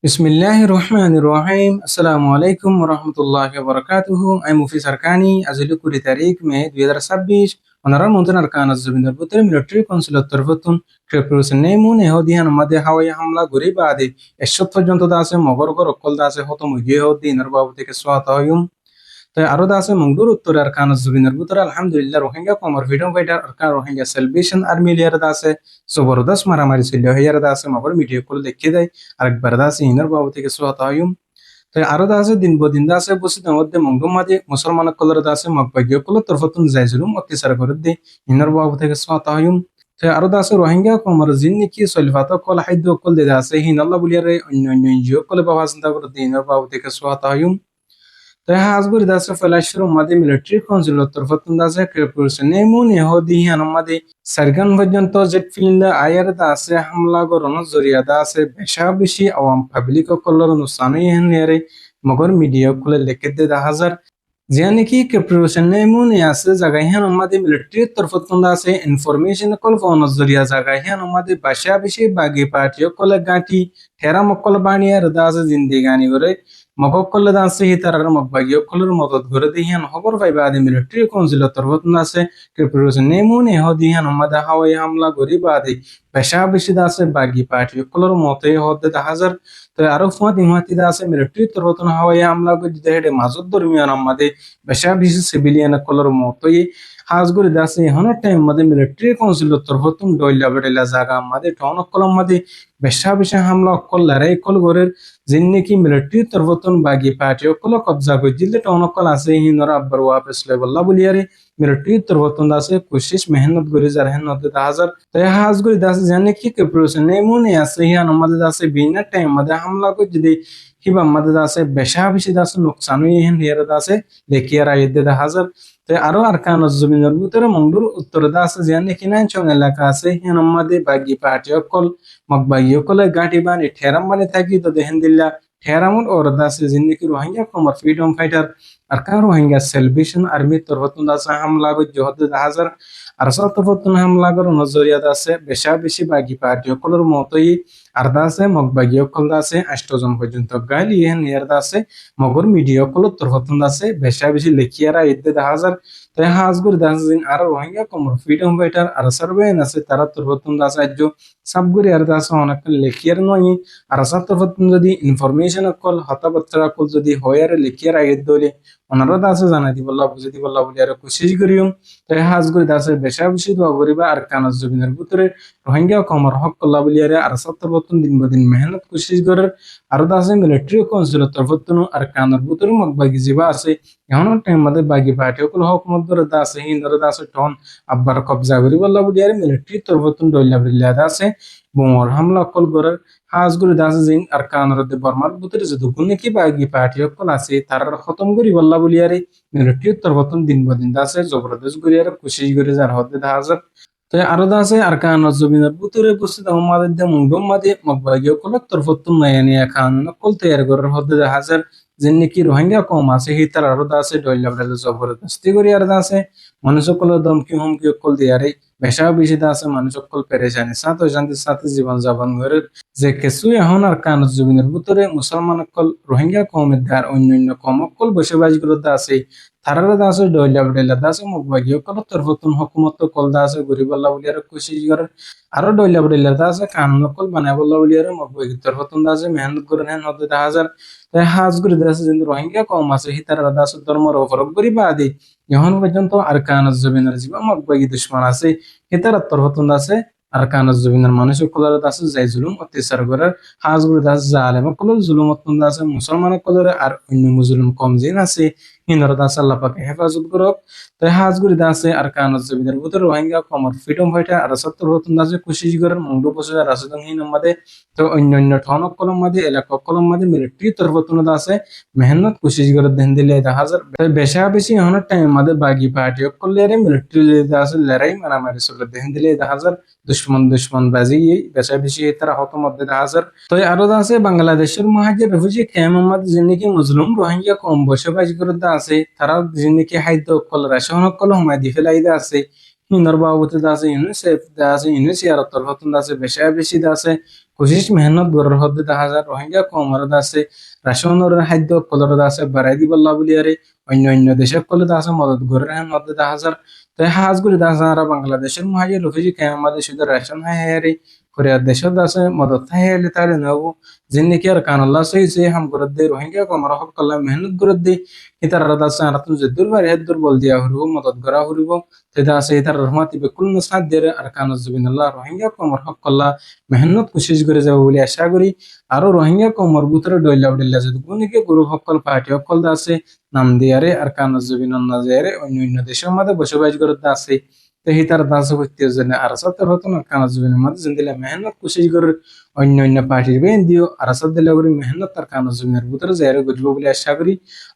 Bismillahir Rahmanir Rahim. Assalamualaikum warahmatullahi wabarakatuh. I'm Mufis Arkani. Azulu kuri tarik May 2026. Onarar muntan arkanas zubindar butere military consulat tarfatun krepurus nemun ehodihan made hawaya hamla guri baade eshot পর্যন্ত দাসে মগরগর অকল দাসে হত মুগে হদি নরবাবু থেকে সোয়াত হয়ুম তাই আরো দাসে মংদুর উত্তরে আরকানাস জুবিনার ভিতরে আলহামদুলিল্লাহ রোহিঙ্গা কমর freedom fighter Arakan Rohingya celebration army লিয়ার দাসে জবরদস্ত মারামারি ছিল হইয়ার দাসে মগর ভিডিও কল দেখিয়ে দেয় আরেকবার দাসে ইনার বাবু থেকে সোয়াত হয়ুম তাই আরো দাসে দিন বদিন দাসে বসিত মধ্যে মংদুম মাঝে মুসলমান কলর দাসে মগবাগিয় কল তরফতুন যাইজুলুম অত্যাচার করে দে ইনার বাবু থেকে সোয়াত হয়ুম তাই আরো দাসে রোহিঙ্গা কমর জিন নাকি সলফাত কল হাইদ কল দে দাসে হিন আল্লাহ বলিয়ারে অন্য অন্য জিও কল বাবা চিন্তা করে দে ইনার বাবু থেকে সোয়াত হয়ুম তাই হাজগুরি দাসে ফেলাশরু মাদে মিলিটারি কাউন্সিল তরফতুন দাসে ক্রেপুরস নেমুন ইহুদি হানমাদে সারগান পর্যন্ত জেট ফিল্ড আয়ার দাসে হামলা গরন জরিয়া দাসে বেশা বেশি আওয়াম পাবলিক কলর নুসানি হেনরে মগর মিডিয়া খুলে লেখে দে 1000 জিয়ানি কি ক্রেপুরস নেমুন আছে জায়গায় হানমাদে মিলিটারি তরফতুন দাসে ইনফরমেশন কল ফোন জরিয়া জায়গায় হানমাদে বেশা বেশি বাগি পার্টি কলে গাঁটি ঠেরা মকল বানিয়ার দাসে জিন্দেগানি করে মগকল দাসে হিতারার মগবাগিয় কলর মদত করে দিহান খবর পাইবা আদি মিলিটারি কাউন্সিল তরফতুন আছে ক্রেপুরস নেমুন এহদিহান মাদা হাওয়াই হামলা গরি বাদে বেশা বেশি দাসে বাগি পার্টি কলর মতে হদে 1000 তো আরো ফুয়াতি মুহাতি দাসে মিলিটারি তরফতুন হাওয়াই হামলা গরি দেহেডে মাজত দরমিয়ান আমাদে বেশা বেশি সিভিলিয়ান কলর মতই হাজগুরি দাসে হন টাইম মাদে মিলিটারি কাউন্সিল তরফতুন ডইলা বেডেলা জায়গা আমাদে টাউন কলম মাদে বেশা বেশি হামলা কল লড়াই কল গরের जिनकी मिलिट्री तरफतुन बागी पार्टी कल कब्जा को जिले टाउन कल आसे हिनर अब्बर वापस ले बल्ला बुलियारे मिलिट्री तरफतुन दासे कोशिश मेहनत गरी जरहन नते 1000 तय हाज गरी दासे जाने की के प्रोसेने मुने आसे हिया नमद दासे बिना टाइम मदे हमला को जिदे हिबा मदे दासे बेशा बिशी दासे नुकसान हिन हियर दासे लेकियारा यदे 1000 तय आरो अरकान जमीनर ভিতরে মংদুর উত্তর দাসে জানে কিনা চং এলাকা আছে হিয়া নমদে বাগি পার্টি কল মগবাগি কলে গাঁটি বানি ঠেরাম বানি থাকি তো দেহেন দিল্লা ঠেরামুন और दासे जिंदगी रोहिंग्या कमर फ्रीडम फाइटर अरकान रोहिंग्या सेलिब्रेशन आर्मी तरफतुन दासे हमला गो जोहद 1000 আরসা তরফতুন হামলা গর নজরিয়া দাসে বেশা বেশি বাগি পার্টি কলর মতই আর দাসে মগবাগি কল দাসে 8 জন পর্যন্ত গালি হেন ইয়ার দাসে মগর মিডিয়া কল তরফতুন দাসে বেশা বেশি লেখিয়ারা ইদ্দে 1000 তাই হাজগুর দাসিন আর রোহিঙ্গা কমর ফ্রিডম ফাইটার আর সার্ভে আছে তারা তরফতুন দাসে আজো সাবগুরি আর দাসে অনেক লেখিয়ার নয় আর আরসা তরফতুন যদি ইনফরমেশন কল হতাবত্রা কল যদি হয়ার লেখিয়ার ইদ্দলে ওনারা দাসে জানাই দিবল্লা বুঝি দিবল্লা বলি আর কোশিশ করিও তাই হাজগুরি দাসে বেশা বেশি দোয়া করিবা আর কানাস জমিনের ভিতরে রোহিঙ্গা কমর হক কল্লা বলিয়ারে আর সত্তরবতন দিন বদিন মেহনত কোশিশ করে আর দাসে মিলিটারি কাউন্সিল তরফতুন আর কানার ভিতরে মগবাগি জিবা আছে এখন টাইম মধ্যে বাগি পার্টি কল হক মধ্যে দাসে হিন্দর দাসে টন আব্বার কবজা করি বল্লা বলিয়ারে মিলিটারি তরফতুন ডইলা বলিয়া দাসে বোমর হামলা কল করে হাজগুরি দাসে জিন আর কানার দে বর্মার ভিতরে যে দুগুনে কি বাগি পার্টি কল আছে তার খতম করি বল্লা বলিয়ারে মিলিটারি তরফতুন দিন বদিন দাসে জবরদস্ত করিয়ারে কোশিশ করে যার হতে 1000 তো আরো দাসে আর কান জমিনের ভিতরে উপস্থিত আমাদের দে মুন্ডম মাদে মগবাগিও কল তরফতুন নায়ানিয়া খান কল তৈয়ার করার হতে 1000 जिनकी रोहिंग्या कौम আছে হিতার আরো দাসে ডইলা বলে জবরদস্তি করি আর দাসে মানুষ কল দমকি হুমকি কল দিয়ারে বেশা বেশি দাসে মানুষ কল পেরেশানি সাথে শান্তির সাথে জীবন যাপন করে যে কিছু এখন আর কান জমিনের ভিতরে মুসলমান কল রোহিঙ্গা কৌমের দ্বার অন্যান্য কম কল বসবাস করে দাসে তারার দাসে ডইলা বলে দাসে মগবাগিও কল তরফতুন হুকুমত কল দাসে গরিবাল্লা বলি আর কোশিশ করে আরো ডইলা বলে দাসে কানুন কল বানায় বল্লা বলি আর মগবাগি তরফতুন দাসে মেহনত করে নেন হতে 1000 তাই হাজগুরি দাসে যেন রোহিঙ্গা কম আছে হিতার দাসে ধর্মর অপরাধ করি বাদে এখন পর্যন্ত আর কান জমিনের জীবা মগবাগি দুশ্মন আছে হিতার তরফতুন দাসে আর কান জমিনের মানুষ কলর দাসে যাই জুলুম অত্যাচার করে হাজগুরি দাস জালেম কল জুলুম অত্যন্ত আছে মুসলমান কলরে আর অন্য মুসলিম কম জিন আছে হিন্দর দাস আল্লাহ পাকে হেফাজত করক তাই হাজগুরি দাসে আর কান জমিনের ভিতরে রোহিঙ্গা কমর ফ্রিডম ফাইটার আর তরফতুন দাসে কোশিশ করে মুন্ডু বসে রাসুদং হিন মাদে তো অন্যান্য ঠনক কলম মাদে এলাকা কলম মাদে মিলিটারি তরফতুন দাসে মেহনত কোশিশ করে দেন দিলে 1000 তাই বেশা বেশি এখন টাইম মাদে বাগি পার্টি কলরে মিলিটারি দাসে লড়াই মারামারি চলে দেন দিলে 1000 দুশ্মন বাজি বেশা বেশি তারা হত মধ্যে 1000 তো আরো আছে বাংলাদেশের মহাজির রেফিউজি খেমামাদ জিন্দিগি মুসলিম রোহিঙ্গা কম বসবাস করে আছে তারা জিন্দিগি হাইদ কল রাশন কল হুমায় দি ফেলাই আছে মিনর বাবুতে দাসে ইউনিসেফ দাসে ইউনিসিয়ার তরফতুন দাসে বেশা বেশি দাসে কোশিশ মেহনত গড়র হদ্দে দেখা যায় রোহিঙ্গা কমর দাসে রাশনের খাদ্য কলর দাসে বাড়াই দিবল্লা বলিয়ারে অন্য অন্য দেশে কলে দাসে মদত গড়ের হ্যাঁ মধ্যে দেখা যায় তো হাজগুড়ি দাসে আর বাংলাদেশের মহাজি রফিজি কে আমাদের শুধু রেশন হায়ারে কোরিয়ার দেশের দাসে মদত হায়ালে তাহলে নেব जिनने की अरकान अल्लाह सही से हम गुरद दे रोहिंग्या को मरहब कल्ला मेहनत गुरद दे इतर रदा से आरतन जद्दुर बार हद्दुर बोल दिया हुरुबो मदद गरा हुरुबो तेदा से इतर रहमती बेकुल नसाद दे अरकान जुबिन अल्लाह रोहिंग्या को मरहब कल्ला मेहनत कोशिश करे जाबो বলে আশা করি আরো রোহিঙ্গা को মরবুতরে ডইলা উডিল্লা যদি গুনিকে গুরু হকল পার্টি হকল দাসে নাম দিয়ারে আরকান জুবিন নাজারে অন্য অন্য দেশের মধ্যে বসবাস করতে আছে তো হিতার দাস হইতে জন্য আর সাথে হতো না কানা জুবিনের মধ্যে জিন্দিলা মেহনত কোশিশ করে অন্য অন্য পার্টির বেন দিও আর সাথে দিলা করে মেহনত তার কানা জুবিনের ভিতরে যাইরে গজব বলে আশা করি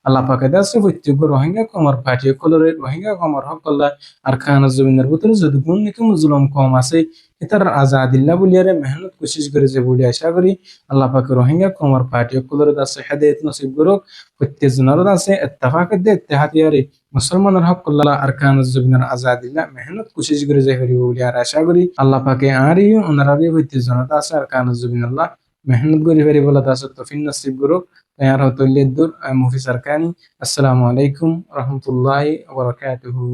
আল্লাহ পাকে দাস হইতে গো রোহিঙ্গা কমর পার্টি কলরে রোহিঙ্গা কমর হকল্লা আর কানা জুবিনের ভিতরে যদি গুণ নিকে মুজলুম কম আছে এটার আজাদিল্লা বলিয়ারে মেহনত কোশিশ করে যে বলে আশা করি আল্লাহ পাকে রোহিঙ্গা কমর পার্টি কলরে দাস হেদায়েত নসিব করুক প্রত্যেক জনের দাসে ইত্তেফাক দে ইত্তেহাদিয়ারে মুসলমানের হক আল্লাহ আরকান জুবিনের আজাদিল্লা মেহনত কোশিশ করে যে হরি বলি আর আশা করি আল্লাহ পাকে আরি ওনারারি হইতে জনতা আছে আরকান জুবিন আল্লাহ মেহনত করে হরি বলা দাস তফিন নসিব গুরু তৈয়ার হতো লিদ্দুর মুফি সরকানি আসসালামু আলাইকুম রহমতুল্লাহি ওয়া বারাকাতুহু